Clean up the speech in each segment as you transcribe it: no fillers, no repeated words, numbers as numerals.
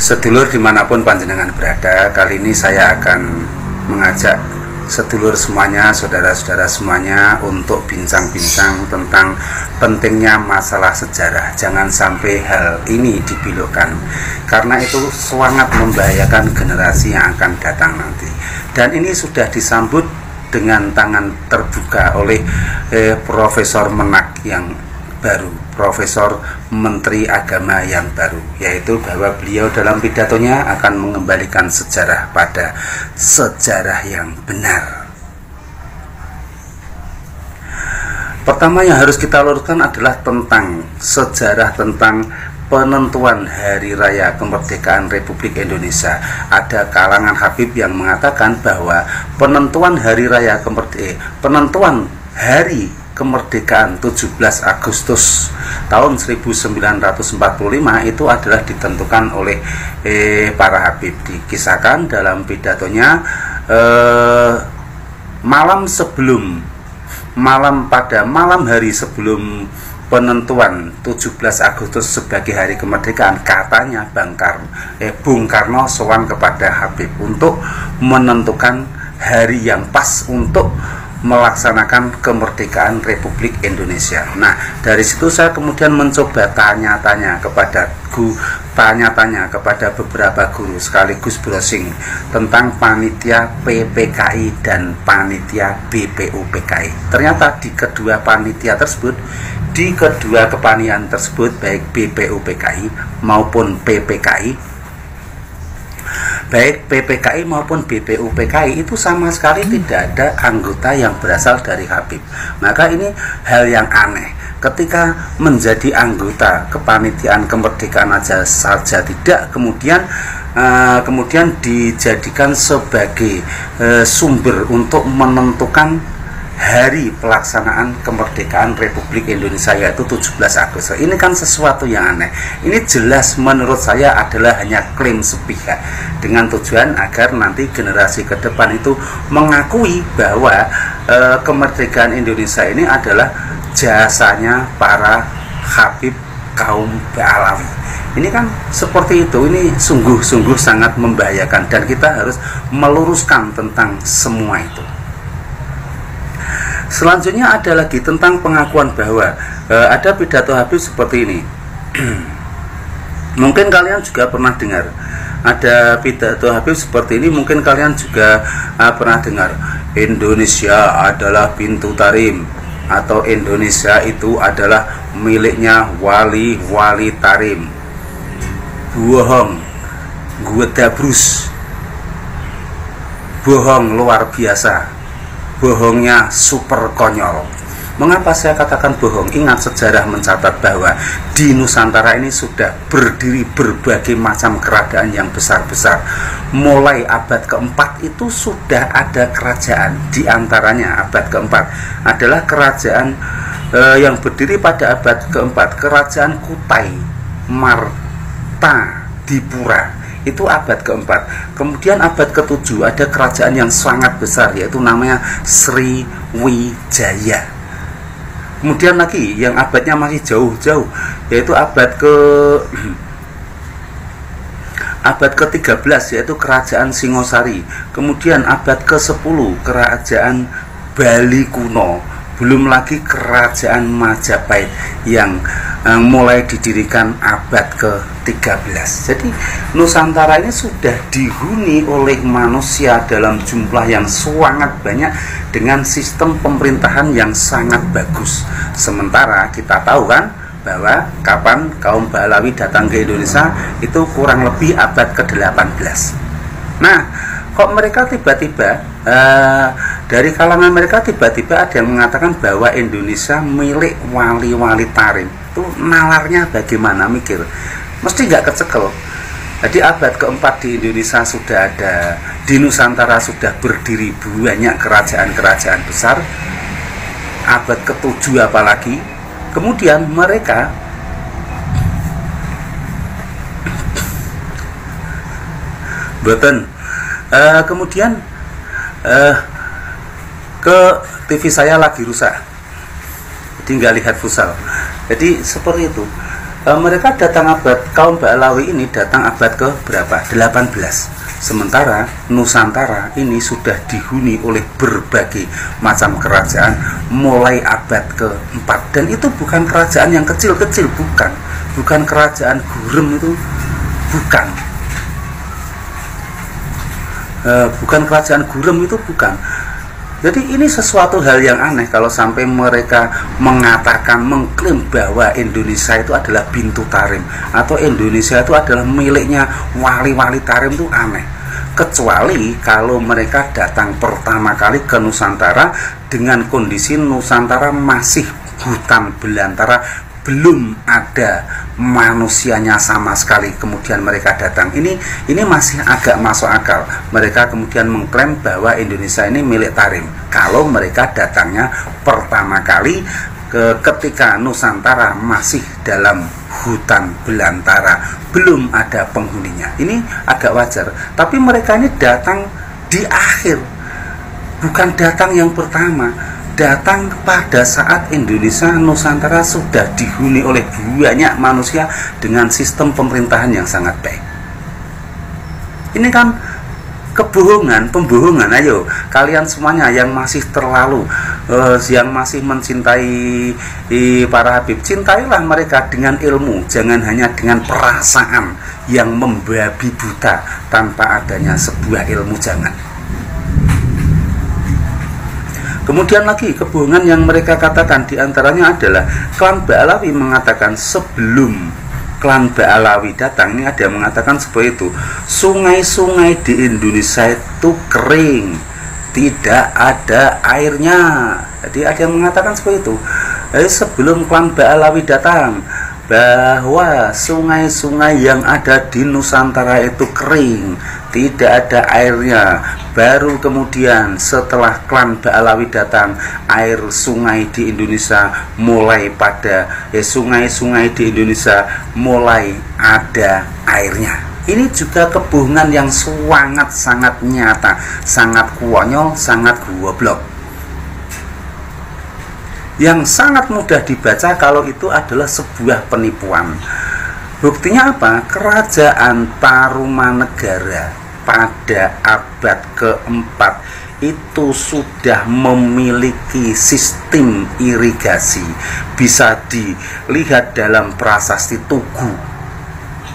Sedulur dimanapun panjenengan berada, kali ini saya akan mengajak sedulur semuanya, saudara-saudara semuanya untuk bincang-bincang tentang pentingnya masalah sejarah. Jangan sampai hal ini dibelokkan, karena itu sangat membahayakan generasi yang akan datang nanti. Dan ini sudah disambut dengan tangan terbuka oleh Profesor Menak yang baru, Profesor Menteri Agama yang baru, yaitu bahwa beliau dalam pidatonya akan mengembalikan sejarah pada sejarah yang benar. Pertama yang harus kita luruskan adalah tentang sejarah tentang penentuan Hari Raya Kemerdekaan Republik Indonesia. Ada kalangan Habib yang mengatakan bahwa penentuan Hari Raya penentuan Hari Kemerdekaan 17 Agustus tahun 1945 itu adalah ditentukan oleh para Habib. Dikisahkan dalam pidatonya pada malam hari sebelum penentuan 17 Agustus sebagai hari kemerdekaan, katanya Bung Karno sowan kepada Habib untuk menentukan hari yang pas untuk melaksanakan kemerdekaan Republik Indonesia. Nah, dari situ saya kemudian mencoba tanya-tanya kepada beberapa guru, sekaligus browsing tentang panitia PPKI dan panitia BPUPKI. Ternyata di kedua panitia tersebut, di kedua kepanian tersebut, baik BPUPKI maupun PPKI maupun BPUPKI itu sama sekali tidak ada anggota yang berasal dari Habib. Maka ini hal yang aneh. Ketika menjadi anggota kepanitiaan kemerdekaan saja tidak, kemudian dijadikan sebagai sumber untuk menentukan hari pelaksanaan kemerdekaan Republik Indonesia, yaitu 17 Agustus. Ini kan sesuatu yang aneh. Ini jelas menurut saya adalah hanya klaim sepihak dengan tujuan agar nanti generasi ke depan itu mengakui bahwa kemerdekaan Indonesia ini adalah jasanya para Habib kaum Ba'alawi. Ini kan seperti itu. Ini sungguh-sungguh sangat membahayakan dan kita harus meluruskan tentang semua itu. Selanjutnya ada lagi tentang pengakuan bahwa ada pidato Habib seperti ini. Mungkin kalian juga pernah dengar. Ada pidato Habib seperti ini, mungkin kalian juga pernah dengar. Indonesia adalah pintu tarim, atau Indonesia itu adalah miliknya wali-wali tarim. Bohong, gue dabrus. Bohong luar biasa. Bohongnya super konyol. Mengapa saya katakan bohong? Ingat, sejarah mencatat bahwa di Nusantara ini sudah berdiri berbagai macam kerajaan yang besar-besar. Mulai abad keempat itu sudah ada kerajaan. Di antaranya abad keempat adalah kerajaan yang berdiri pada abad keempat, Kerajaan Kutai Martadipura. Itu abad keempat. Kemudian abad ke-7 ada kerajaan yang sangat besar, yaitu namanya Sriwijaya. Kemudian lagi yang abadnya masih jauh-jauh, yaitu abad ke-13, yaitu Kerajaan Singosari. Kemudian abad ke-10 Kerajaan Bali kuno. Belum lagi Kerajaan Majapahit yang mulai didirikan abad ke-13. Jadi Nusantara ini sudah dihuni oleh manusia dalam jumlah yang sangat banyak dengan sistem pemerintahan yang sangat bagus. Sementara kita tahu kan bahwa kapan kaum Ba'alawi datang ke Indonesia itu kurang lebih abad ke-18. Nah, kok mereka tiba-tiba dari kalangan mereka tiba-tiba ada yang mengatakan bahwa Indonesia milik wali-wali tarim. Itu nalarnya bagaimana, mikir? Mesti nggak kecekel. Jadi abad keempat di Indonesia sudah ada, di Nusantara sudah berdiri banyak kerajaan-kerajaan besar. Abad ke-7 apalagi. Kemudian mereka kemudian ke TV saya lagi rusak, jadi nggak lihat futsal. Jadi seperti itu. Mereka datang kaum Ba'alawi ini datang abad ke berapa? 18. Sementara Nusantara ini sudah dihuni oleh berbagai macam kerajaan mulai abad ke-4. Dan itu bukan kerajaan yang kecil-kecil, bukan kerajaan gurem, itu bukan. Bukan kerajaan gurem, itu bukan. Jadi ini sesuatu hal yang aneh kalau sampai mereka mengklaim bahwa Indonesia itu adalah Bintu Tarim atau Indonesia itu adalah miliknya wali-wali Tarim, itu aneh. Kecuali kalau mereka datang pertama kali ke Nusantara dengan kondisi Nusantara masih hutan belantara, belum ada manusianya sama sekali, kemudian mereka datang. Ini masih agak masuk akal. Mereka kemudian mengklaim bahwa Indonesia ini milik Tarim kalau mereka datangnya pertama kali ketika Nusantara masih dalam hutan belantara, belum ada penghuninya. Ini agak wajar. Tapi mereka ini datang di akhir, bukan datang yang pertama. Datang pada saat Indonesia Nusantara sudah dihuni oleh banyak manusia dengan sistem pemerintahan yang sangat baik. Ini kan pembohongan. Ayo kalian semuanya yang masih terlalu yang masih mencintai para Habib, cintailah mereka dengan ilmu, jangan hanya dengan perasaan yang membabi buta tanpa adanya sebuah ilmu, jangan. Kemudian lagi kebohongan yang mereka katakan diantaranya adalah klan Ba'alawi mengatakan sebelum klan Ba'alawi datang, ini ada yang mengatakan seperti itu, sungai-sungai di Indonesia itu kering, tidak ada airnya. Jadi ada yang mengatakan seperti itu. Jadi sebelum klan Ba'alawi datang, bahwa sungai-sungai yang ada di Nusantara itu kering, tidak ada airnya. Baru kemudian setelah klan Ba'alawi datang, air sungai di Indonesia mulai sungai-sungai di Indonesia mulai ada airnya. Ini juga kebohongan yang sangat nyata, sangat konyol, sangat goblok, yang sangat mudah dibaca kalau itu adalah sebuah penipuan. Buktinya apa? Kerajaan Tarumanegara pada abad ke-4 itu sudah memiliki sistem irigasi. Bisa dilihat dalam prasasti Tugu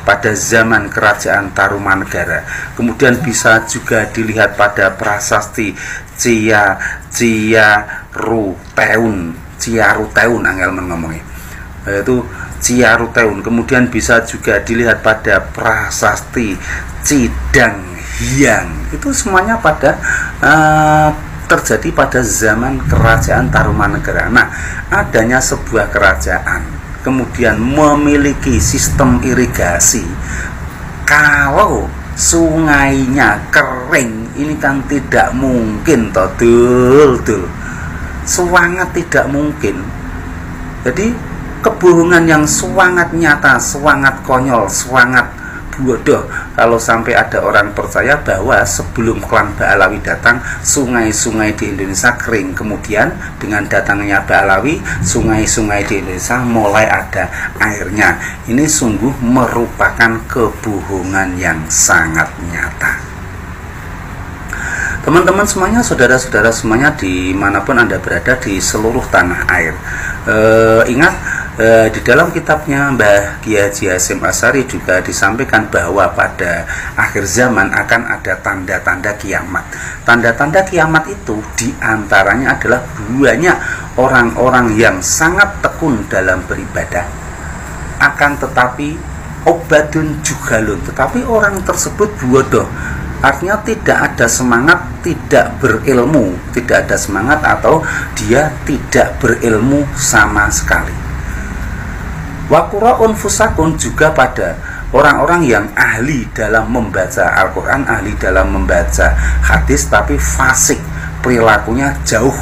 pada zaman kerajaan Tarumanegara. Kemudian bisa juga dilihat pada prasasti Ciaruteun angel ngomongnya, yaitu Ciaruteun. Kemudian bisa juga dilihat pada prasasti Cidanghyang. Itu semuanya pada terjadi pada zaman kerajaan Tarumanegara. Nah, adanya sebuah kerajaan kemudian memiliki sistem irigasi, kalau sungainya kering, ini kan tidak mungkin toh, sangat tidak mungkin. Jadi kebohongan yang sangat nyata, sangat konyol, sangat bodoh kalau sampai ada orang percaya bahwa sebelum klan Ba'alawi datang, sungai-sungai di Indonesia kering, kemudian dengan datangnya Ba'alawi, sungai-sungai di Indonesia mulai ada airnya. Ini sungguh merupakan kebohongan yang sangat nyata. Teman-teman semuanya, saudara-saudara semuanya dimanapun Anda berada di seluruh tanah air, ingat, di dalam kitabnya Mbah Kiai Haji Hasyim Asy'ari juga disampaikan bahwa pada akhir zaman akan ada tanda-tanda kiamat. Tanda-tanda kiamat itu diantaranya adalah banyak orang-orang yang sangat tekun dalam beribadah, akan tetapi obadun juhalun, tetapi orang tersebut bodoh. Artinya tidak ada semangat, tidak berilmu, tidak ada semangat atau dia tidak berilmu sama sekali. Wakura'un fusakun juga pada orang-orang yang ahli dalam membaca Al-Quran, ahli dalam membaca hadis, tapi fasik, perilakunya jauh